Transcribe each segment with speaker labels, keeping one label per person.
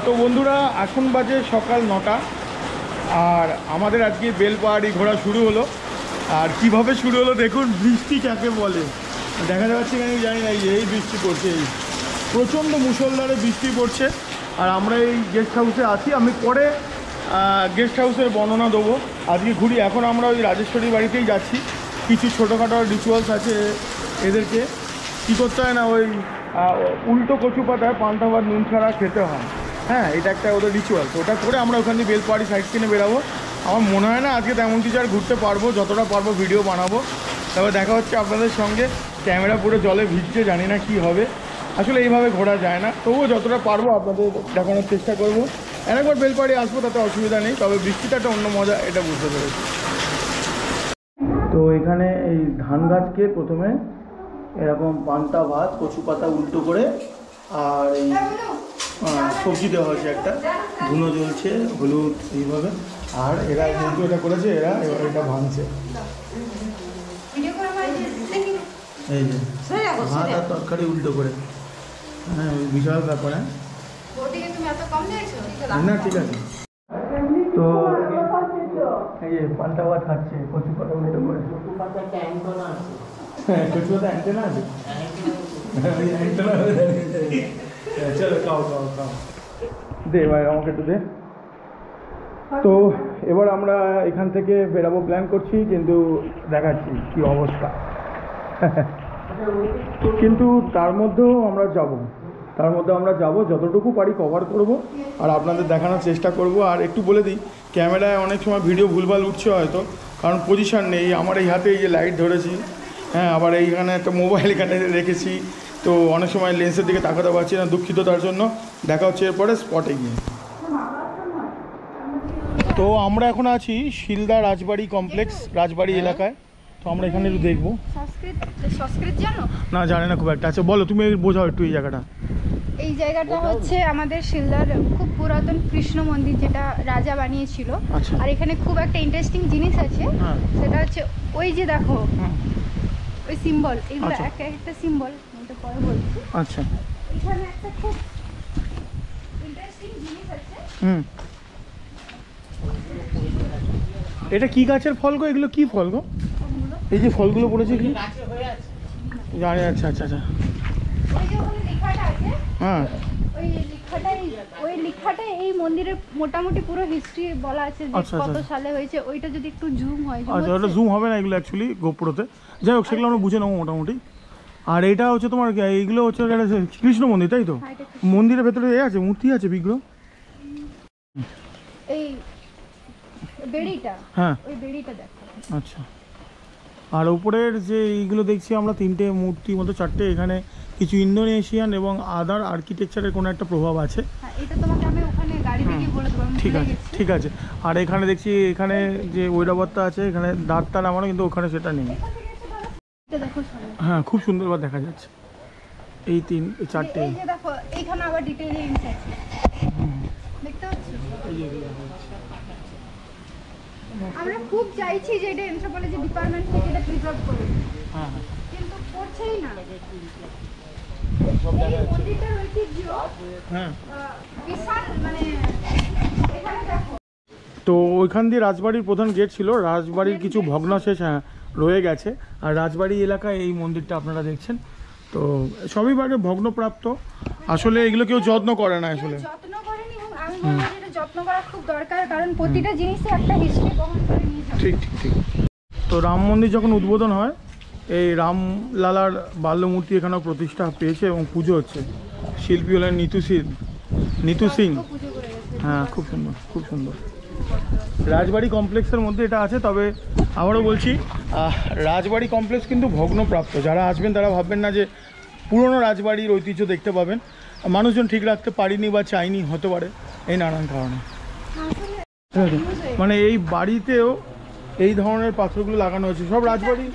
Speaker 1: তো বন্ধুরা এখন বাজে সকাল 9টা আর আমাদের আজকে বেলপাহাড়ি ঘোরা শুরু হলো। আর কিভাবে শুরু হলো দেখুন, বৃষ্টি কাকে বলে দেখা যাচ্ছে কেন জানি না, এই বৃষ্টি পড়ছে, এই প্রচণ্ড মুষলধারে বৃষ্টি পড়ছে। আর আমরা এই গেস্ট হাউসে আছি, আমি পরে গেস্ট হাউসের বর্ণনা দেবো। আজকে ঘুরি, এখন আমরা ওই রাজেশ্বরীর বাড়িতেই যাচ্ছি। কিছু ছোটোখাটো রিচুয়ালস আছে, এদেরকে কী করতে হয় না, ওই উল্টো কচু পাতায় পান্তা ভাত নুন ছাড়া খেতে হয়। হ্যাঁ, এটা একটা ওদের রিচুয়ালস, ওটা করে আমরা ওখান দিয়ে বেলপাহাড়ি সাইড কিনে বেরাবো। আমার মনে হয় না আজকে তেমন কিছু আর ঘুরতে পারবো, যতটা পারবো ভিডিও বানাবো। তবে দেখা হচ্ছে আপনাদের সঙ্গে। ক্যামেরা পুরো জলে ভিজছে, জানি না কি হবে, আসলে এইভাবে ঘোরা যায় না, তবুও যতটা পারবো আপনাদের দেখানোর চেষ্টা করবো। একবার বেলপাহাড়ি আসবো তাতে অসুবিধা নেই, তবে বৃষ্টিটা একটা অন্য মজা, এটা বুঝতে পেরেছি। তো এখানে এই ধান গাছকে প্রথমে এরকম পান্তা ভাত কচু পাতা উল্টো করে আর এই সবজি দেওয়া হয়েছে, একটা ধুনো জ্বলছে, হলুদ এইভাবে। আর এরা যেহেতু এটা করেছে, এরা এবার এটা ভাঙছে। এই যে ভাত আর তরকারি উল্টো করে, হ্যাঁ বিশাল ব্যাপার। না ঠিক আছে। তো এই যে পান্তা ভাত খাচ্ছে কচু পাতা উল্টো করে। হ্যাঁ, কচু পাতা অ্যান্টেনা আছে। চলো খাও খাও খাও, দে ভাই আমাকে একটু দে। তো এবার আমরা এখান থেকে বেরাবো প্ল্যান করছি, কিন্তু দেখাচ্ছি কি অবস্থা। কিন্তু তার মধ্যেও আমরা যাব, যতটুকু পারি কভার করব আর আপনাদের দেখানোর চেষ্টা করব। আর একটু বলে দিই, ক্যামেরায় অনেক সময় ভিডিও ভুলভাল উঠছে হয়তো, কারণ পজিশান নেই। আমার এই হাতে এই যে লাইট ধরেছি, হ্যাঁ, আবার এইখানে একটা মোবাইল এখানে রেখেছি, তো অনেক সময় লেন্সের দিকে তাকাতে পারছি না, দুঃখিত তার জন্য। দেখা হচ্ছে এরপরে স্পটে গিয়ে। তো আমরা এখন আছি শিলদা রাজবাড়ি কমপ্লেক্স, রাজবাড়ি এলাকায়। তো আমরা এখানে একটু দেখবো।
Speaker 2: সংস্কৃত জানো?
Speaker 1: না, জানি না খুব একটা। আচ্ছা বলো, তুমি বোঝাও একটু এই জায়গাটা।
Speaker 2: এই জায়গাটা হচ্ছে আমাদের শিলদার খুব পুরাতন কৃষ্ণ মন্দির, যেটা রাজা বানিয়েছিল। আর এখানে খুব একটা ইন্টারেস্টিং জিনিস আছে, সেটা হচ্ছে ওই যে দেখো ওই সিম্বল, এগুলো একটা সিম্বল, এটা পরে বলছি।
Speaker 1: আচ্ছা,
Speaker 2: এখানে একটা খুব ইন্টারেস্টিং জিনিস আছে।
Speaker 1: এটা কি গাছের ফল গো? এগুলো কি ফল গো? এই যে ফলগুলো পড়েছে কি জানি। আচ্ছা আচ্ছা আচ্ছা, হ্যাঁ, ওই লেখাটা এই মন্দিরের মোটামুটি পুরো হিস্ট্রি বলা আছে, যে কত সালে হয়েছে। ওইটা যদি একটু জুম হয়। আচ্ছা, ওটা জুম হবে না, এগুলো অ্যাকচুয়ালি গোপ্রোতে। যাই হোক, সেগুলো আমরা বুঝে নেবো মোটামুটি। আর এটা হচ্ছে তোমার, এইগুলো হচ্ছে কৃষ্ণ মন্দির, তাই তো? মন্দিরের ভেতরে এ আছে, মূর্তি আছে, বিগ্রহ।
Speaker 2: এই বেড়িটা,
Speaker 1: হ্যাঁ
Speaker 2: ওই বেড়িটা দেখো।
Speaker 1: আচ্ছা, আর উপরের যে এইগুলো দেখছি আমরা, তিনটে মূর্তি মতো, চারটে, এখানে কিছু ইন্দোনেশিয়ান এবং আদার আর্কিটেকচারের কোনো একটা প্রভাব আছে।
Speaker 2: এটা তোমাকে আমি ওখানে গাড়ি থেকে বলে দেব।
Speaker 1: ঠিক আছে ঠিক আছে। আর এখানে দেখছি, এখানে যে ঐরাবতটা আছে, এখানে দাঁত তার আমারও, কিন্তু ওখানে সেটা নেই। হ্যাঁ, খুব সুন্দরভাবে দেখা যাচ্ছে এই চারটে।
Speaker 2: এই যে দেখো, এইখানে আবার ডিটেইলিংস আছে, দেখতে পাচ্ছ? আমরা খুব চাইছি যে এটা অ্যানথ্রোপোলজি ডিপার্টমেন্ট থেকে এটা প্রিজার্ভ করবে,
Speaker 1: হ্যাঁ,
Speaker 2: কিন্তু করছেই না। এই মন্দিরটার ঐতিহ্য,
Speaker 1: হ্যাঁ,
Speaker 2: বিশাল, মানে এখানে দেখো।
Speaker 1: তো ওইখান দিয়ে রাজবাড়ির প্রধান গেট ছিল, রাজবাড়ির কিছু ভগ্নাবশেষ রয়ে গেছে। আর রাজবাড়ি এলাকায় এই মন্দিরটা আপনারা দেখছেন, তো সবই বাড়ি ভগ্নপ্রাপ্ত। আসলে এগুলো কেউ যত্ন করে না, আসলে
Speaker 2: যত্ন করেনি, এবং আমি মনে করি এটা যত্ন করা খুব দরকার, কারণ প্রতিটা জিনিসে একটা হিস্ট্রি বহন করে নিয়ে যায়।
Speaker 1: ঠিক ঠিক ঠিক। তো রাম মন্দির যখন উদ্বোধন হয়, এই রামলালার বাল্যমূর্তি এখানেও প্রতিষ্ঠা পেয়েছে এবং পুজো হচ্ছে। শিল্পী হলেন নিতু সিং। হ্যাঁ, খুব সুন্দর, খুব সুন্দর। রাজবাড়ি কমপ্লেক্সের মধ্যে এটা আছে। তবে আবারও বলছি, রাজবাড়ি কমপ্লেক্স কিন্তু ভগ্নপ্রাপ্ত। যারা আসবেন তারা ভাববেন না যে পুরনো রাজবাড়ির ঐতিহ্য দেখতে পাবেন। মানুষজন ঠিক রাখতে পারেনি বা চাইনি, হতে পারে এই নানান কারণে। মানে এই বাড়িতেও এই ধরনের পাথরগুলো লাগানো হয়েছে, সব রাজবাড়ির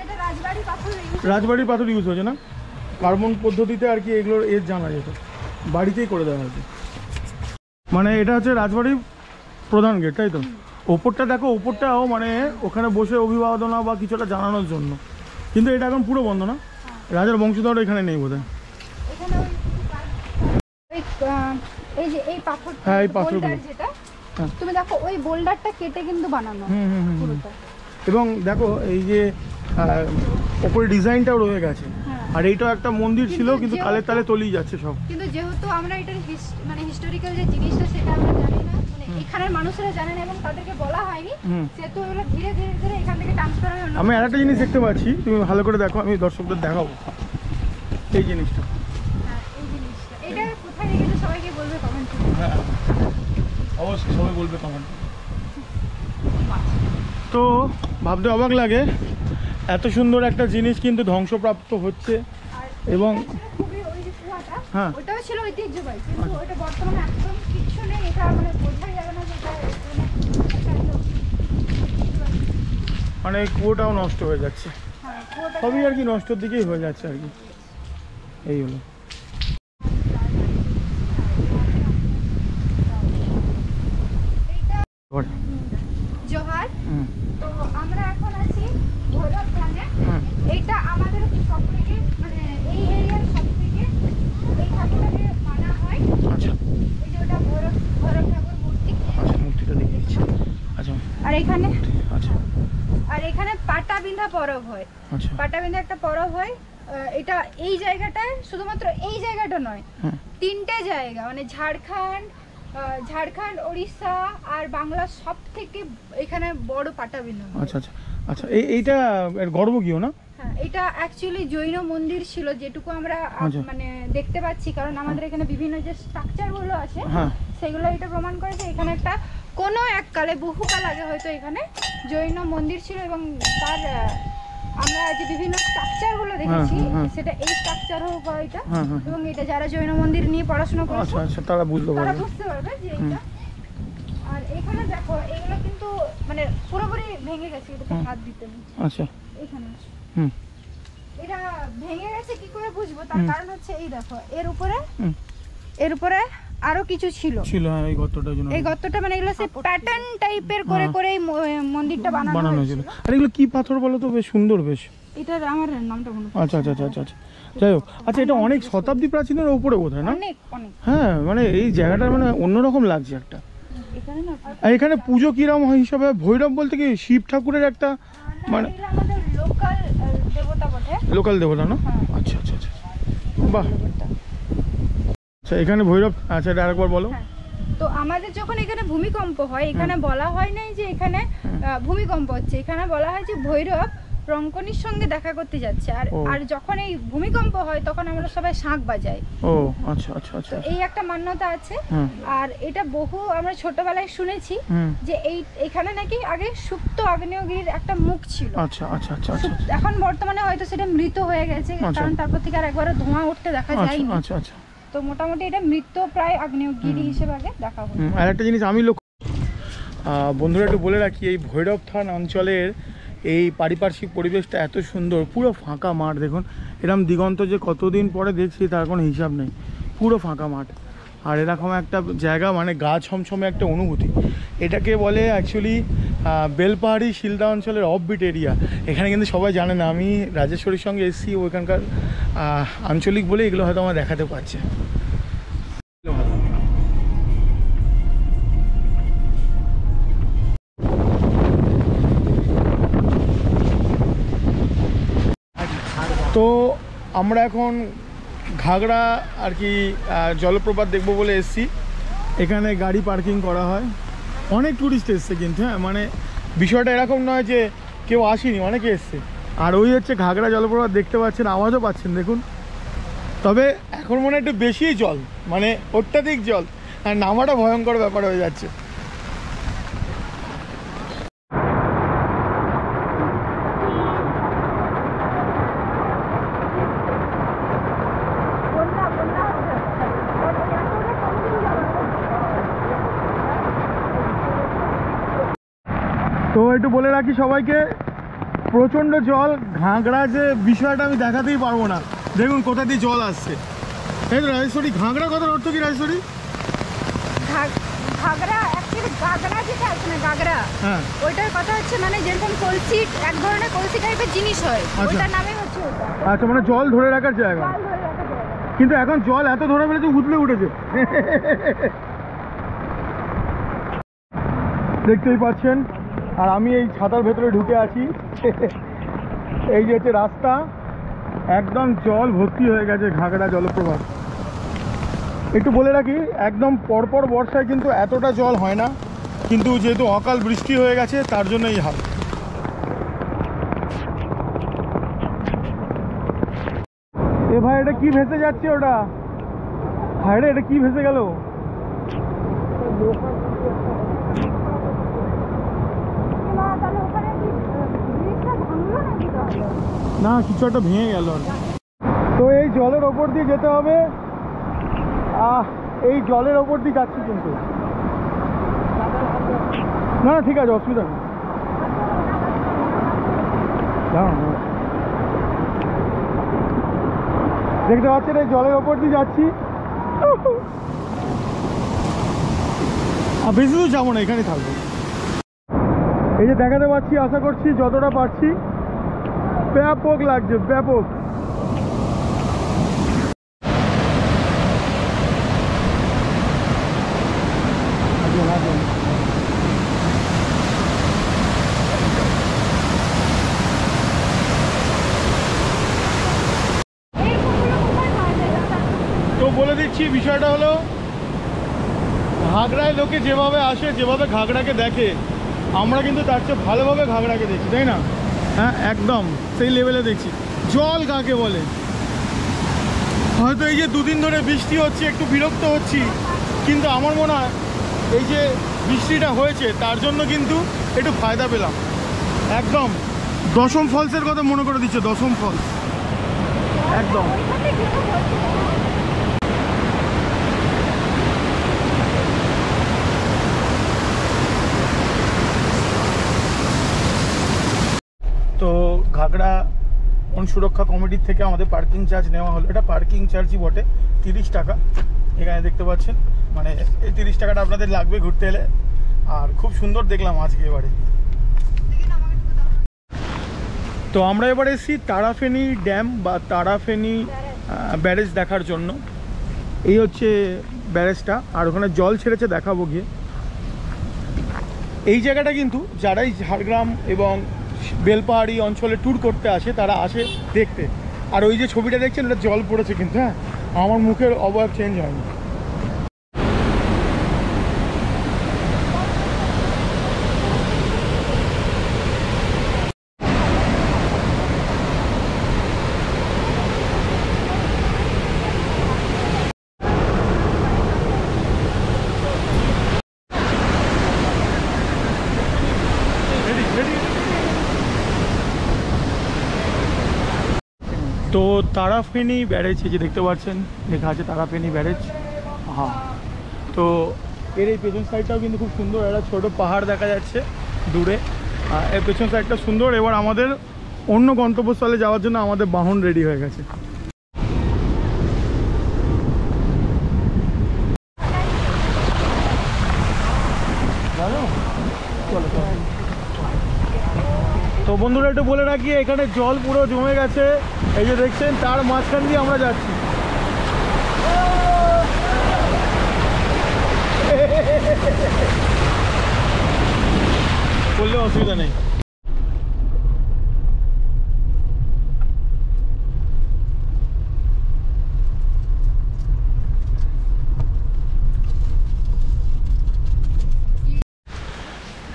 Speaker 1: পাথর ইউজ হয়েছে না, কার্বন পদ্ধতিতে আর কি, এগুলোর এর জানা যেত, বাড়িতেই করে দেওয়া হয়েছে। মানে এটা হচ্ছে রাজবাড়ির প্রধান গেট, তাই তো? ওপরটা দেখো, ওপরটাও মানে ওখানে বসে অভিবাদনা বা কিছুটা জানানোর জন্য, কিন্তু এটা এখন পুরো বন্ধ না? রাজার বংশধর এখানে নেই বোধহয়।
Speaker 2: এই যে এই পাথর,
Speaker 1: হ্যাঁ এই পাথরগুলো
Speaker 2: যেটা তুমি দেখো ওই বোল্ডারটা কেটে কিন্তু বানানো পুরোটা।
Speaker 1: এবং দেখো এই যে ওপরে ডিজাইনটাও রয়ে গেছে, আর এইটাও একটা মন্দির ছিল কিন্তু কালে তালে তলিয়ে যাচ্ছে সব।
Speaker 2: কিন্তু যেহেতু আমরা এটার মানে হিস্টোরিক্যাল যে জিনিসটা সেটা আমরা জানি না, মানে এখানের মানুষরা জানেন এবং তাদেরকে বলা হয়নি, সেহেতু এগুলো ধীরে ধীরে ধীরে এখান থেকে ট্রান্সফার হয়ে।
Speaker 1: আমি আরেকটা জিনিস দেখতে পাচ্ছি, তুমি ভালো করে দেখো, আমি দর্শকদের দেখাবো এই জিনিসটা।
Speaker 2: এই জিনিসটা এটা কোথায় রেখেছে সবাইকে বলবে কমেন্ট করে।
Speaker 1: হ্যাঁ অবশ্যই সবাই বলবে কমেন্ট। তো ভাবতে অবাক লাগে এত সুন্দর একটা জিনিস কিন্তু ধ্বংসপ্রাপ্ত হচ্ছে। এবং
Speaker 2: হ্যাঁ ওটাও ছিল ঐতিহ্যবাহী, কিন্তু ওটা বর্তমানে একদম কিছু নেই, এটা মানে বোঝাই যাবে না যে
Speaker 1: মানে কুয়োটাও নষ্ট হয়ে যাচ্ছে, সবই আর কি নষ্টর দিকেই হয়ে যাচ্ছে আর কি। এই হলো
Speaker 2: জোহার। তো আমরা এখন আছি ভৈরব ধামে। এইটা আমাদের সবথেকে মানে এই এরিয়ার সবথেকে এই ঠাকুরটাকে মানা হয়।
Speaker 1: আচ্ছা
Speaker 2: এই যে ওটা ভৈরব ঠাকুর মূর্তি।
Speaker 1: আচ্ছা মূর্তিটা দেখে দিচ্ছি। আচ্ছা
Speaker 2: আর এখানে
Speaker 1: আচ্ছা
Speaker 2: আর এখানে পাটাবিন্ধা পরব হয়।
Speaker 1: আচ্ছা
Speaker 2: পাটাবিন্ধা একটা পরব হয়। এটা এই জায়গাটায় শুধুমাত্র এই জায়গাটা নয়, তিনটে জায়গা মানে ঝাড়খণ্ড, ওড়িশা আর বাংলা সব থেকে এখানে বড় পাটাবিন্ধা।
Speaker 1: আচ্ছা আচ্ছা আচ্ছা এইটা এর গর্ব কিও না?
Speaker 2: হ্যাঁ এটা অ্যাকচুয়ালি জৈন মন্দির ছিল, যেটুকু আমরা মানে দেখতে পাচ্ছি, কারণ আমাদের এখানে বিভিন্ন যে স্ট্রাকচারগুলো আছে সেগুলো এটা প্রমাণ করে যে এখানে একটা কোনো এককালে বহুকাল আগে হয়তো এখানে জৈন মন্দির ছিল, এবং তার আমরা যে বিভিন্ন স্ট্রাকচারগুলো দেখেছি সেটা এই স্ট্রাকচার হোক বা এটা, এবং এটা যারা জৈন মন্দির নিয়ে পড়াশোনা করেছে
Speaker 1: আচ্ছা আচ্ছা তারা বুঝতে
Speaker 2: পারবে যে এটা। আর এখানে দেখো এগুলো কিন্তু মানে পুরোপুরি ভেঙে গেছে, এটাতে হাত দিতে নেই।
Speaker 1: আচ্ছা
Speaker 2: এখানে এটা ভেঙে গেছে কি করে বুঝবো, তার কারণ হচ্ছে এই দেখো এর উপরে আরো কিছু ছিল
Speaker 1: এই গর্তটার জন্য,
Speaker 2: এই গর্তটা মানে এগুলো সে প্যাটার্ন টাইপের করে করে এই মন্দিরটা বানানো হয়েছিল।
Speaker 1: আর এগুলো কি পাথর বলো তো, বেশ সুন্দর বেশ।
Speaker 2: এটার আমার নামটা মনে পড়ছে।
Speaker 1: আচ্ছা আচ্ছা আচ্ছা আচ্ছা যাই হোক। আচ্ছা এটা অনেক শতাব্দী প্রাচীনের উপরে বোধহয় না?
Speaker 2: অনেক অনেক।
Speaker 1: হ্যাঁ মানে এই জায়গাটা মানে অন্যরকম লাগছে একটা। আর এখানে পুজো কিরম হয় হিসাবে? ভৈরব বলতে কি শিব ঠাকুরের একটা মানে
Speaker 2: আমাদের লোকাল দেবতা বটে।
Speaker 1: লোকাল দেবতা না? আচ্ছা আচ্ছা আচ্ছা বাহ। আচ্ছা এখানে ভৈরব, আচ্ছা এটা আরেকবার বলো।
Speaker 2: তো আমাদের যখন এখানে ভূমিকম্প হয়, এখানে বলা হয় নাই যে এখানে ভূমিকম্প হচ্ছে, এখানে বলা হয় যে ভৈরব রঙ্কনির সঙ্গে দেখা করতে যাচ্ছে। আর যখন এই ভূমিকম্প হয় তখন আমরা সবাই শাঁখ বাজাই।
Speaker 1: ও আচ্ছা আচ্ছা আচ্ছা
Speaker 2: এই একটা মান্যতা আছে। আর এটা বহু আমরা ছোটবেলায় শুনেছি যে এখানে নাকি আগে সুপ্ত আগ্নেয়গিরির একটা মুখ ছিল।
Speaker 1: আচ্ছা আচ্ছা আচ্ছা আচ্ছা
Speaker 2: এখন বর্তমানে হয়তো সেটা মৃত হয়ে গেছে, কারণ তারপর থেকে আর একবারও ধোঁয়া উঠতে দেখা যায়নি।
Speaker 1: আচ্ছা আচ্ছা
Speaker 2: তো মোটামুটি এটা মৃত প্রায় আগ্নেয়গিরি হিসেবে আগে দেখা হয়।
Speaker 1: আর একটা জিনিস আমি বন্ধুরা একটু বলে রাখি, এই ভৈরব থান অঞ্চলের এই পারিপার্শ্বিক পরিবেশটা এত সুন্দর, পুরো ফাঁকা মাঠ। দেখুন এরকম দিগন্ত যে কতদিন পরে দেখছি তার কোনো হিসাব নেই, পুরো ফাঁকা মাঠ। আর এরকম একটা জায়গা মানে গা ছমছমে একটা অনুভূতি। এটাকে বলে অ্যাকচুয়ালি বেলপাহাড়ি শিলদা অঞ্চলের অফবিট এরিয়া। এখানে কিন্তু সবাই জানে না, আমি রাজেশ্বরীর সঙ্গে এসেছি, ওইখানকার আঞ্চলিক বলে এগুলো হয়তো আমার দেখাতে পারছে। তো আমরা এখন ঘাগড়া আর কি জলপ্রপাত দেখবো বলে এসেছি। এখানে গাড়ি পার্কিং করা হয়, অনেক ট্যুরিস্ট এসছে কিন্তু। হ্যাঁ মানে বিষয়টা এরকম নয় যে কেউ আসেনি, অনেকে এসছে। আর ওই হচ্ছে ঘাগড়া জলপ্রপাত, দেখতে পাচ্ছেন, আওয়াজও পাচ্ছেন দেখুন। তবে এখন মনে হয় একটু বেশিই জল, মানে অত্যাধিক জল, আর নামাটা ভয়ঙ্কর ব্যাপার হয়ে যাচ্ছে। তো একটু বলে রাখি সবাইকে, প্রচণ্ড জল। ঘাগড়া যে বিষয়টা আমি দেখাতেই পারবো না, দেখুন কোথা দিয়ে জল আসছে। তাই তো রাজেশ্বরী, ঘাগড়া কথার অর্থ কি রাজেশ্বরী?
Speaker 2: ঘাগড়া অ্যাকচুয়ালি গাগড়া যেটা আছে না, গাগড়া, ওইটার কথা হচ্ছে মানে যেরকম কলসি, এক ধরনের কলসি টাইপের জিনিস হয়, ওটার নামই হচ্ছে ওটা।
Speaker 1: আচ্ছা মানে জল ধরে রাখার জায়গা। কিন্তু এখন জল এত ধরে ফেলেছে উঠলে উঠেছে। দেখতেই পাচ্ছেন, আর আমি এই ছাতার ভেতরে ঢুকে আছি। এই যে হচ্ছে রাস্তা, একদম জল ভর্তি হয়ে গেছে ঘাগড়া জলপ্রপাত। একটু বলে রাখি, একদম পরপর বর্ষায় কিন্তু এতটা জল হয় না, কিন্তু যেহেতু অকাল বৃষ্টি হয়ে গেছে তার জন্য এই হাল। এ ভাই, এটা কি ভেসে যাচ্ছে? ওটা ভাই রে, এটা কি ভেসে গেল? না, কিছু একটা ভেঙে গেল। তো এই জলের ওপর দিয়ে যেতে হবে। এই জলের ওপর দিয়ে যাচ্ছি কিন্তু। না না, ঠিক আছে, অসুবিধা নেই। দেখতে পাচ্ছেন এই জলের ওপর দিয়ে যাচ্ছি। বেশি দূর যাবো না, এখানে থাকবো। এই যে দেখাতে পাচ্ছি, আশা করছি যতটা পারছি। ব্যাপক লাগছে, ব্যাপক। তো বলে দিচ্ছি, বিষয়টা হলো ঘাগড়ায় লোকে যেভাবে আসে, যেভাবে ঘাগড়াকে দেখে, আমরা কিন্তু তার চেয়ে ভালোভাবে ঘাগড়াকে দেখছি, তাই না? হ্যাঁ, একদম সেই লেভেলে দেখছি। জল কাকে বলে? হয়তো এই যে দুদিন ধরে বৃষ্টি হচ্ছে, একটু বিরক্ত হচ্ছি, কিন্তু আমার মনে হয় এই যে বৃষ্টিটা হয়েছে তার জন্য কিন্তু একটু ফায়দা পেলাম। একদম দশম ফলসের কথা মনে করে দিচ্ছে, দশম ফলস একদম। তো ঘাগড়া বন সুরক্ষা কমিটির থেকে আমাদের পার্কিং চার্জ নেওয়া হলো। এটা পার্কিং চার্জই বটে, 30 টাকা। এখানে দেখতে পাচ্ছেন, মানে এই 30 টাকাটা আপনাদের লাগবে ঘুরতে এলে। আর খুব সুন্দর দেখলাম আজকে এবারে। তো আমরা এবার এসেছি তারাফেনী ড্যাম বা তারাফেনী ব্যারেজ দেখার জন্য। এই হচ্ছে ব্যারেজটা, আর ওখানে জল ছেড়েছে, দেখাবো গিয়ে। এই জায়গাটা কিন্তু যারাই ঝাড়গ্রাম এবং বেলপাহাড়ি অঞ্চলে ট্যুর করতে আসে তারা আসে দেখতে। আর ওই যে ছবিটা দেখছেন, এটা জল পড়েছে কিন্তু। হ্যাঁ, আমার মুখের অবয়ব চেঞ্জ হয়নি। তো তারাফেনী ব্যারেজ, এই যে দেখতে পাচ্ছেন লেখা আছে তারাফেনী ব্যারেজ। হ্যাঁ, তো এর এই পেছন সাইডটাও কিন্তু খুব সুন্দর। একটা ছোটো পাহাড় দেখা যাচ্ছে দূরে, এর পেছন সাইডটা সুন্দর। এবার আমাদের অন্য গন্তব্যস্থলে যাওয়ার জন্য আমাদের বাহন রেডি হয়ে গেছে। তো বন্ধুরা, একটু বলে রাখি, এখানে জল পুরো জমে গেছে। এই যে দেখছেন, তার মাঝখান দিয়ে আমরা যাচ্ছি। বললে অসুবিধা নেই।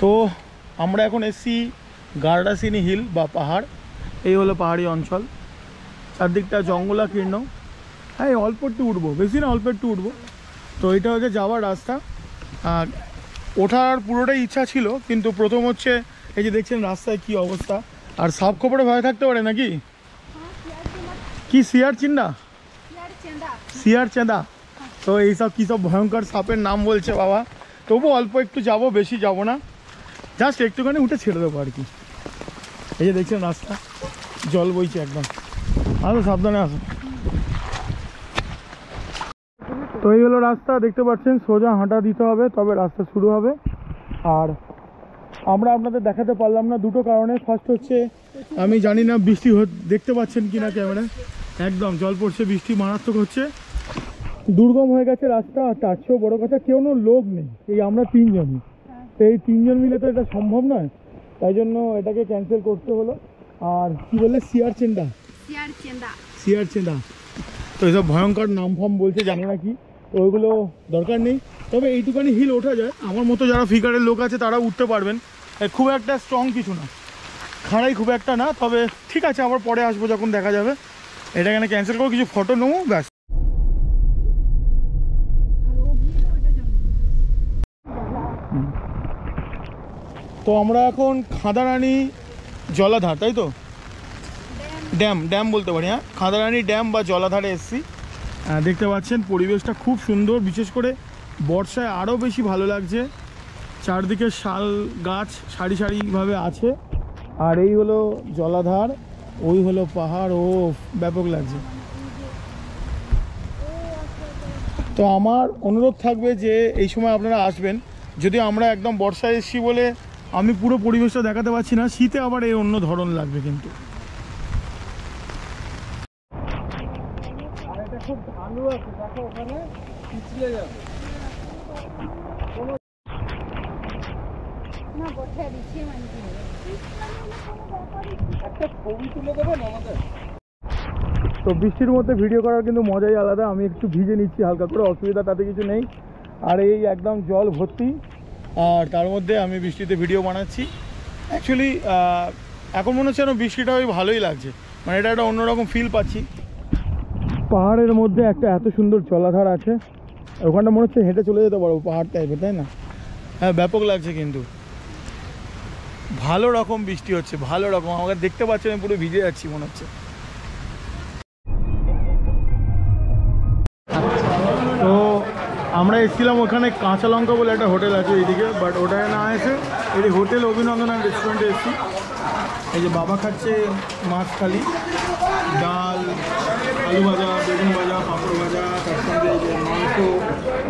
Speaker 1: তো আমরা এখন এসছি গার্ডাসিনী হিল বা পাহাড়। এই হলো পাহাড়ি অঞ্চল, চারদিকটা জঙ্গলাকীর্ণ। হ্যাঁ, অল্প একটু উঠবো, বেশি না, অল্প একটু উঠবো। তো এটা হচ্ছে যাওয়ার রাস্তা। ওঠার পুরোটাই ইচ্ছা ছিল, কিন্তু প্রথম হচ্ছে এই যে দেখছেন রাস্তায় কি অবস্থা। আর সাপ খবরে ভয় থাকতে পারে নাকি? কি শিয়ার চিন্ডা, শিয়ার চেঁদা, তো এইসব কী সব ভয়ঙ্কর সাপের নাম বলছে বাবা। তবু অল্প একটু যাব, বেশি যাব না, জাস্ট একটুখানি উঠে ছেড়ে দেবো আর কি। এই যে দেখছেন রাস্তা, জল বইছে একদম। আসো, সাবধানে আসো। তো এই হলো রাস্তা, দেখতে পাচ্ছেন, সোজা হাঁটা দিতে হবে তবে রাস্তা শুরু হবে। আর আমরা আপনাদের দেখাতে পারলাম না দুটো কারণে। ফার্স্ট হচ্ছে, আমি জানি না বৃষ্টি দেখতে পাচ্ছেন কি না ক্যামেরায়, একদম জল পড়ছে, বৃষ্টি মারাত্মক হচ্ছে, দুর্গম হয়ে গেছে রাস্তা। আর তার চেয়েও বড়ো কথা কেউ লোক নেই, এই আমরা তিনজনই। তো এই তিনজন মিলে তো এটা সম্ভব নয়, তাই জন্য এটাকে ক্যান্সেল করতে হলো। আর কি বললে সিয়ারচেন্দা, তো এসব ভয়ঙ্কর নাম ফাম বলছে, জানি না কি, তো ওইগুলো দরকার নেই। তবে এইটুখানি হিল ওঠা যায়, আমার মতো যারা ফিগারের লোক আছে তারা উঠতে পারবেন, খুব একটা স্ট্রং কিছু না, খাড়াই খুব একটা না। তবে ঠিক আছে, আবার পরে আসবো যখন দেখা যাবে। এটা এখানে ক্যান্সেল করবো, কিছু ফটো নেবো, ব্যাস। তো আমরা এখন খাদারানি জলাধার, তাই তো, ড্যাম বলতে পারি, হ্যাঁ খাদারানি ড্যাম বা জলাধারে এসছি। দেখতে পাচ্ছেন পরিবেশটা খুব সুন্দর, বিশেষ করে বর্ষায় আরও বেশি ভালো লাগছে। চারদিকে শাল গাছ সারি সারিভাবে আছে, আর এই হলো জলাধার, ওই হলো পাহাড়, ও ব্যাপক লাগছে। তো আমার অনুরোধ থাকবে যে এই সময় আপনারা আসবেন। যদি আমরা একদম বর্ষায় এসছি বলে আমি পুরো পরিবেশটা দেখাতে পারছি না, শীতে আবার এই অন্য ধরন লাগবে কিন্তু। খুব ভালো আছে, দেখো ওখানে পিছলে যাবে একটা ছবি তুলে দেবেন আমাদের। তো বৃষ্টির মধ্যে ভিডিও করার কিন্তু মজাই আলাদা। আমি একটু ভিজে নিচ্ছি হালকা করে, অসুবিধা তাতে কিছু নেই। আর এই একদম জল ভর্তি, আর তার মধ্যে আমি বৃষ্টিতে ভিডিও বানাচ্ছি। অ্যাকচুয়ালি এখন মনে হচ্ছে যেন বৃষ্টিটা ওই ভালোই লাগছে, মানে এটা একটা অন্যরকম ফিল পাচ্ছি। পাহাড়ের মধ্যে একটা এত সুন্দর জলাধার আছে, ওখানটা মনে হচ্ছে হেঁটে চলে যেতে পারবো পাহাড় টাইপের, তাই না? হ্যাঁ ব্যাপক লাগছে, কিন্তু ভালো রকম বৃষ্টি হচ্ছে, ভালো রকম। আমাকে দেখতে পাচ্ছেন আমি পুরো ভিজে যাচ্ছি মনে হচ্ছে। তো আমরা এসেছিলাম ওখানে কাঁচা লঙ্কা বলে একটা হোটেল আছে এইদিকে, বাট ওটায় না এসে এই হোটেল অভিনন্দন আর রেস্টুরেন্টে এসেছি। এই যে বাবা খাচ্ছে মাছ থালি, ডাল, আলু ভাজা, বেগুন ভাজা, পাঁপড় ভাজা, তার সঙ্গে এই যে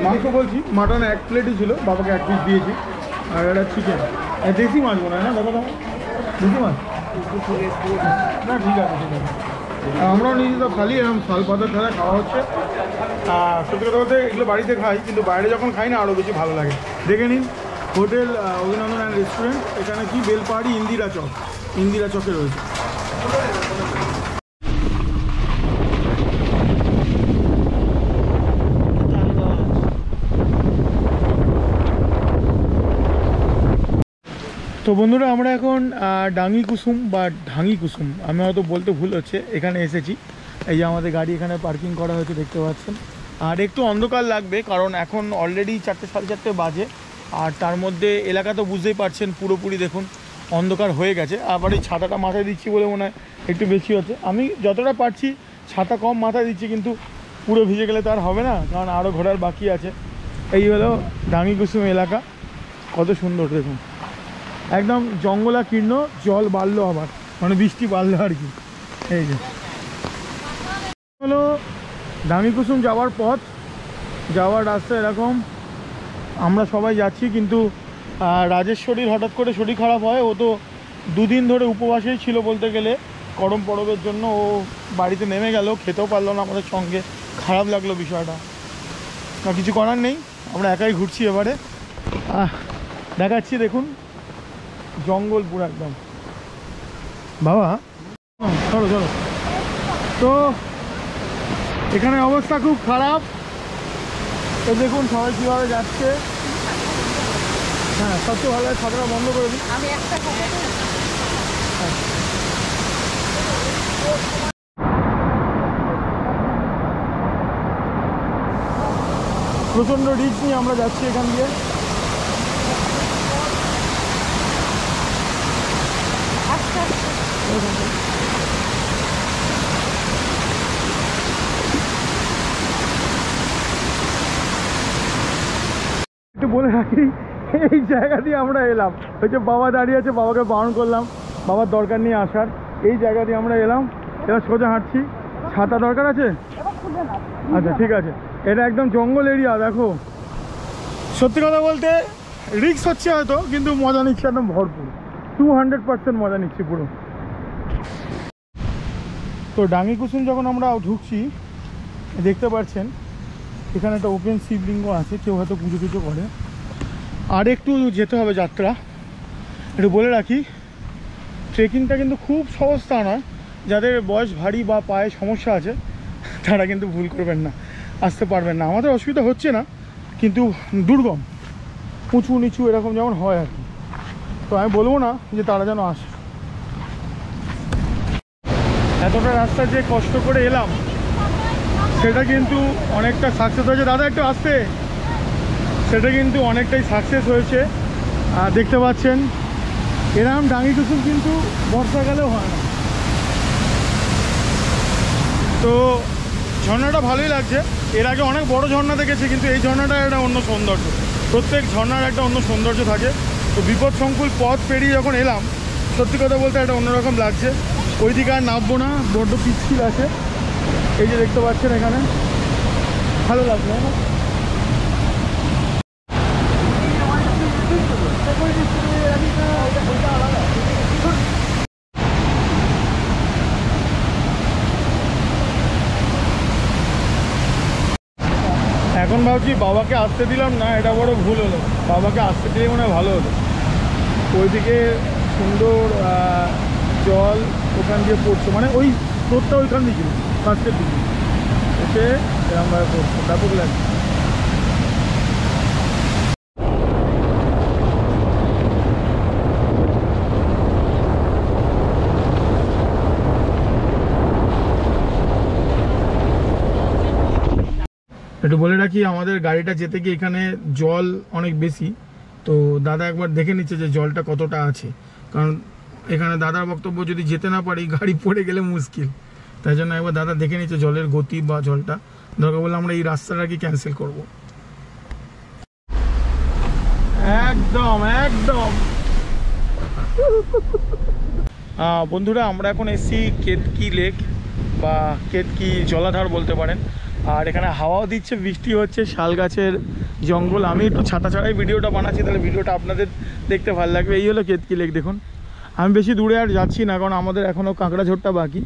Speaker 1: মাংস বলছি মাটন 1 প্লেটই ছিল, বাবাকে 1 পিস দিয়েছি। আর একটা চিকেন, দেশি মাছ মনে হয় না দাদা, দেশি মাছ না, ঠিক আছে ঠিক আছে। আমরাও নিজে তো খালি এরকম শাল পাতার ছাড়া খাওয়া হচ্ছে। সত্যি কথা বলতে এগুলো বাড়িতে খাই, কিন্তু বাইরে যখন খাই না আরও বেশি ভালো লাগে। দেখে নিন হোটেল অভিনন্দন অ্যান্ড রেস্টুরেন্ট, এখানে কি বেলপাহাড়ি ইন্দিরা চকে রয়েছে। তো বন্ধুরা আমরা এখন ডাঙ্গি কুসুম বা ঢাঙ্গি কুসুম, আমি হয়তো বলতে ভুল হচ্ছে, এখানে এসেছি। এই যে আমাদের গাড়ি এখানে পার্কিং করা হয়েছে দেখতে পাচ্ছেন। আর একটু অন্ধকার লাগবে, কারণ এখন অলরেডি 4টে সাড়ে 4টে বাজে। আর তার মধ্যে এলাকা তো বুঝতেই পারছেন পুরোপুরি দেখুন অন্ধকার হয়ে গেছে। আবার এই ছাতাটা মাথায় দিচ্ছি বলে মনে হয় একটু বেশি হচ্ছে। আমি যতটা পারছি ছাতা কম মাথায় দিচ্ছি, কিন্তু পুরো ভিজে গেলে তো আর হবে না, কারণ আরও ঘোরার বাকি আছে। এই হলো ডাঙ্গি কুসুম এলাকা, কত সুন্দর দেখুন, একদম জঙ্গলাকীর্ণ। জল বাড়লো আবার, মানে বৃষ্টি বাড়লো আর কি। এই যে হলো ডাঙ্গি কুসুম যাওয়ার পথ, যাওয়ার রাস্তা এরকম। আমরা সবাই যাচ্ছি, কিন্তু রাজেশ্বরীর হঠাৎ করে শরীর খারাপ হয়। ও তো 2 দিন ধরে উপবাসেই ছিল বলতে গেলে, করম পরবের জন্য। ও বাড়িতে নেমে গেল, খেতেও পারলো না আমাদের সঙ্গে, খারাপ লাগলো বিষয়টা। না কিছু করার নেই, আমরা একাই ঘুরছি এবারে। দেখাচ্ছি দেখুন জঙ্গল পুরো একদম। বাবা চলো চলো। তো এখানে অবস্থা খুব খারাপ, তো দেখুন সবাই কীভাবে যাচ্ছে। হ্যাঁ সবচেয়ে ভালো হয় ছাতাটা বন্ধ করে দিই। আমি একটা প্রচণ্ড রিস্ক নিয়ে আমরা যাচ্ছি এখান দিয়ে। একটু বলে রাখি, এই জায়গা দিয়ে আমরা এলাম, ওই যে বাবা দাঁড়িয়ে আছে, বাবাকে বারণ করলাম বাবার দরকার নিয়ে আসার। এই জায়গা দিয়ে আমরা এলাম, এবার সোজা হাঁটছি। ছাতা দরকার আছে? আচ্ছা ঠিক আছে। এটা একদম জঙ্গল এরিয়া, দেখো সত্যি কথা বলতে রিস্ক হচ্ছে হয়তো, কিন্তু মজা নিচ্ছি একদম ভরপুর, 200% মজা নিচ্ছি পুরো। তো ডাঙ্গি কুসুম যখন আমরা ঢুকছি দেখতে পাচ্ছেন এখানে একটা ওপেন শিবলিঙ্গ আছে, কেউ হয়তো পুজো টুজো করে। আর একটু যেতে হবে যাত্রা। একটু বলে রাখি, ট্রেকিংটা কিন্তু খুব সহজ তা নয়। যাদের বয়স ভারী বা পায়ে সমস্যা আছে তারা কিন্তু ভুল করবেন না, আসতে পারবেন না। আমাদের অসুবিধা হচ্ছে না, কিন্তু দুর্গম, উঁচু নিচু এরকম যেমন হয় আর কি। তো আমি বলবো না যে তারা যেন আসে। এতটা রাস্তা যে কষ্ট করে এলাম সেটা কিন্তু অনেকটা সাকসেস হয়েছে। দাদা একটু আসতে, সেটা কিন্তু অনেকটাই সাকসেস হয়েছে। আর দেখতে পাচ্ছেন এরকম ডাঙ্গি কুসুম কিন্তু বর্ষাকালেও হয় না। তো ঝর্ণাটা ভালোই লাগছে। এর আগে অনেক বড় ঝর্ণা দেখেছি, কিন্তু এই ঝর্ণাটা একটা অন্য সৌন্দর্য। প্রত্যেক ঝর্ণার একটা অন্য সৌন্দর্য থাকে। তো বিপদ সংকুল পথ পেরিয়ে যখন এলাম, সত্যি কথা বলতে একটা অন্যরকম লাগছে। ওইদিকে আর নামবো না, বড্ড পিচ্ছিল আছে। এই যে দেখতে পাচ্ছেন এখানে, ভালো লাগছে না? এখন ভাবছি বাবাকে আসতে দিলাম না, এটা বড় ভুল হলো। বাবাকে আসতে দিলে মনে হয় ভালো হতো। ওইদিকে সুন্দর জল ওখান দিয়ে পড়ছে, মানে ওই স্রোতটা ওইখান দিয়ে ছিল ফার্স্টের দিকে, এসে এরকমভাবে পড়ছে, ব্যাপক লাগছে। একটু বলে রাখি, আমাদের গাড়িটা যেতে গিয়ে এখানে জল অনেক বেশি। তো দাদা একবার দেখে নিচ্ছে যে জলটা কতটা আছে, কারণ এখানে দাদার বক্তব্য যদি যেতে না পারি গাড়ি পড়ে গেলে মুশকিল। তাই জন্য একবার দাদা দেখে নিচ্ছে জলের গতি বা জলটা। দরকার বলে আমরা এই রাস্তাটা কি ক্যান্সেল করব। একদম একদম বন্ধুরা, আমরা এখন এসেছি কেতকি লেক বা কেতকি জলাধার বলতে পারেন। আর এখানে হাওয়াও দিচ্ছে, বৃষ্টি হচ্ছে, শাল গাছের জঙ্গল। আমি একটু ছাতা ছাড়াই ভিডিওটা বানাচ্ছি, তাহলে ভিডিওটা আপনাদের দেখতে ভালো লাগবে। এই হলো কেতকি লেক। দেখুন, আমি বেশি দূরে আর যাচ্ছি না, কারণ আমাদের এখনও কাঁকড়াঝোড়টা বাকি।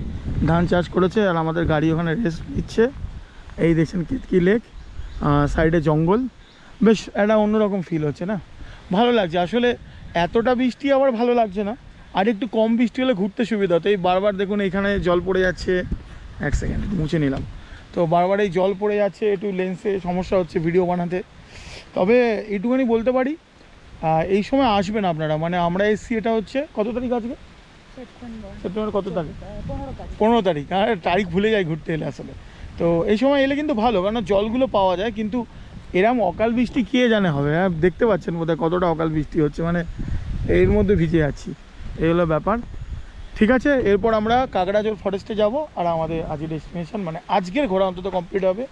Speaker 1: ধান চাষ করেছে আর আমাদের গাড়ি ওখানে রেস্ট নিচ্ছে। এই দেখছেন কেতকি লেক, সাইডে জঙ্গল। বেশ একটা অন্যরকম ফিল হচ্ছে না, ভালো লাগছে। আসলে এতটা বৃষ্টি আবার ভালো লাগছে না, আর একটু কম বৃষ্টি হলে ঘুরতে সুবিধা হতো। এই বারবার দেখুন এখানে জল পড়ে যাচ্ছে। এক সেকেন্ড মুছে নিলাম। তো বারবার এই জল পড়ে যাচ্ছে, একটু লেন্সে সমস্যা হচ্ছে ভিডিও বানাতে। তবে এইটুখানি বলতে পারি, এই সময় আসবেন আপনারা। মানে আমরা এসছি, এটা হচ্ছে কত তারিখ আজকে? সেপ্টেম্বর কত তারিখ? 15 তারিখ। আর তারিখ ভুলে যাই ঘুরতে এলে আসলে। তো এই সময় এলে কিন্তু ভালো, কারণ জলগুলো পাওয়া যায়। কিন্তু এরম অকাল বৃষ্টি কে জানে হবে। দেখতে পাচ্ছেন বোধহয় কতটা অকাল বৃষ্টি হচ্ছে, মানে এর মধ্যে ভিজে যাচ্ছি। এই হলো ব্যাপার। ঠিক আছে, এরপর আমরা কাকড়াঝোড় ফরেস্টে যাব। আর আমাদের আজকের ডেস্টিনেশন, মানে আজকের ঘোরা অন্তত কমপ্লিট হবে।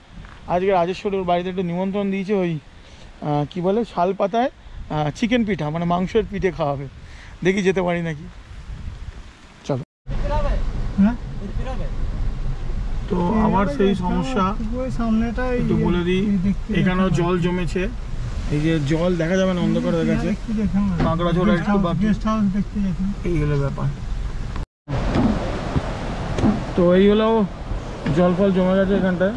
Speaker 1: আজকে রাজেশ্বরীর বাড়িতে একটু নিমন্ত্রণ দিয়েছে, ওই কি বলে শাল পাতায় চিকেন পিঠা, মানে মাংসের পিঠে খাওয়াবে। দেখি যেতে পারি নাকি। চলো। হ্যাঁ, তো আবার সেই সমস্যা একটু বলে দিই, এখানেও জল জমেছে। এই যে জল দেখা যাবে না, অন্ধকার হয়ে গেছে। কাঁকড়াঝোড় একটু বাকি। এই হলো ব্যাপার। তো এই হলো জল ফল জমে গেছে এখানটায়।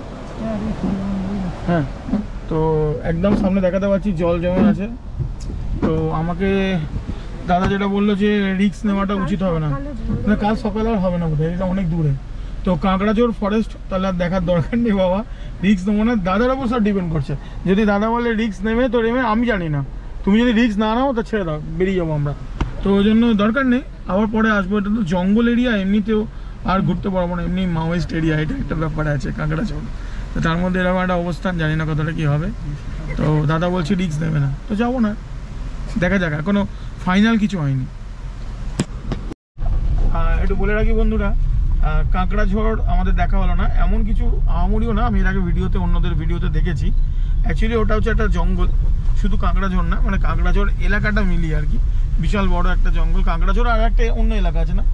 Speaker 1: হ্যাঁ, তো একদম সামনে দেখাতে পাচ্ছি জল জমে আছে। তো আমাকে দাদা যেটা বললো যে রিস্ক নেওয়াটা উচিত হবে না, কাল সকালে আর হবে না বোধহয়, এটা অনেক দূরে। তো কাঁকড়াঝোড় ফরেস্ট তাহলে আর দেখার দরকার নেই বাবা, রিস্ক নেবো না। দাদার ওপর সব ডিপেন্ড করছে। যদি দাদা বলে রিস্ক নেবে তো নেবে, আমি জানি না। তুমি যদি রিস্ক না নাও তা ছেড়ে দাও, বেরিয়ে যাবো আমরা। তো ওই জন্য দরকার নেই, আবার পরে আসবো। এটা তো জঙ্গল এরিয়া, এমনিতেও আর ঘুরতে পারবো না। এমনি মাওয়েস্ট এরিয়া, এটা একটা ব্যাপার আছে কাঁকড়াঝোড়। তো তার মধ্যে এরকম একটা অবস্থান, জানি না কতটা কী হবে। তো দাদা বলছি রিস্ক নেবে না, তো যাবো না, দেখা যাক। এখনও ফাইনাল কিছু হয়নি। একটু বলে রাখি বন্ধুরা, কাঁকড়াঝোড় আমাদের দেখা হলো না, এমন কিছু আহামরিও না। আমি এর আগে ভিডিওতে, অন্যদের ভিডিওতে দেখেছি। অ্যাকচুয়ালি ওটা হচ্ছে একটা জঙ্গল, শুধু কাঁকড়াঝোড় না, মানে কাঁকড়াঝোড় এলাকাটা মিলিয়ে আর কি। বিশাল বড় একটা জঙ্গল। কাঁকড়াঝোড় আর একটা অন্য এলাকা আছে না,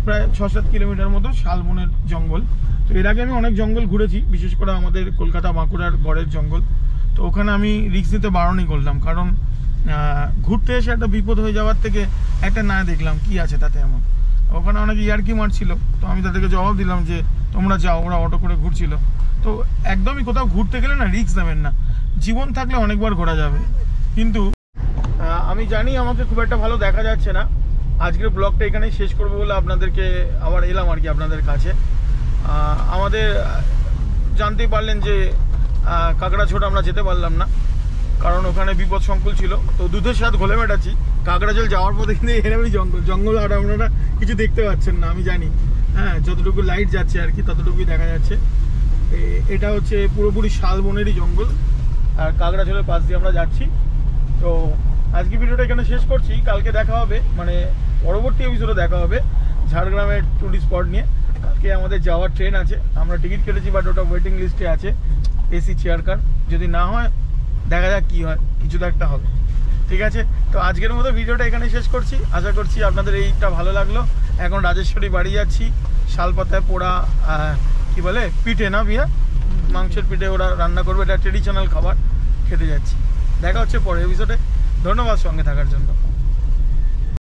Speaker 1: প্রায় 6-7 কিলোমিটার মতো, শালবনের জঙ্গল। তো এর আগে আমি অনেক জঙ্গল ঘুরেছি, বিশেষ করে আমাদের কলকাতা বাঁকুড়ার গড়ের জঙ্গল। তো ওখানে আমি রিস্ক নিতে বারণই করলাম, কারণ ঘুরতে এসে একটা বিপদ হয়ে যাওয়ার থেকে একটা না দেখলাম কি আছে তাতে এমন। ওখানে অনেকে ইয়ার্কি মারছিল, তো আমি তাদেরকে জবাব দিলাম যে তোমরা যাও, ওরা অটো করে ঘুরছিল। তো একদমই কোথাও ঘুরতে গেলে না রিস্ক নেবেন না, জীবন থাকলে অনেকবার ঘোরা যাবে। কিন্তু আমি জানি আমাকে খুব একটা ভালো দেখা যাচ্ছে না, আজকের ব্লগটা এখানেই শেষ করবো বলে আপনাদেরকে আবার এলাম আর কি আপনাদের কাছে। আমাদের জানতেই পারলেন যে কাঁকড়াঝোড় আমরা যেতে পারলাম না, কারণ ওখানে বিপদ সংকুল ছিল। তো দুধের স্বাদ ঘোলে মেটাচ্ছি, কাঁকড়াঝোল যাওয়ার পথে কিন্তু এরকমই জঙ্গল আর আপনারা কিছু দেখতে পাচ্ছেন না আমি জানি, হ্যাঁ যতটুকু লাইট যাচ্ছে আর কি ততটুকুই দেখা যাচ্ছে। এটা হচ্ছে পুরোপুরি শালবনেরই জঙ্গল, আর কাঁকড়াঝোলের পাশ দিয়ে আমরা যাচ্ছি। তো আজকে ভিডিওটা এখানে শেষ করছি, কালকে দেখা হবে, মানে পরবর্তী এপিসোডে দেখা হবে ঝাড়গ্রামের টুরিস্ট স্পট নিয়ে। কালকে আমাদের যাওয়ার ট্রেন আছে, আমরা টিকিট কেটেছি বাট ওটা ওয়েটিং লিস্টে আছে, এসি চেয়ার কার। যদি না হয় দেখা যাক কী হয়, কিছু তো একটা হবে। ঠিক আছে, তো আজকের মতো ভিডিওটা এখানে শেষ করছি, আশা করছি আপনাদের এইটা ভালো লাগলো। এখন রাজেশ্বরী বাড়ি যাচ্ছি, শালপাতায় পোড়া কি বলে পিঠে না বিয়া, মাংসের পিঠে ওরা রান্না করবে, এটা ট্রেডিশনাল খাবার, খেতে যাচ্ছি। দেখা হচ্ছে পরের এপিসোডে। ধন্যবাদ সঙ্গে থাকার জন্য।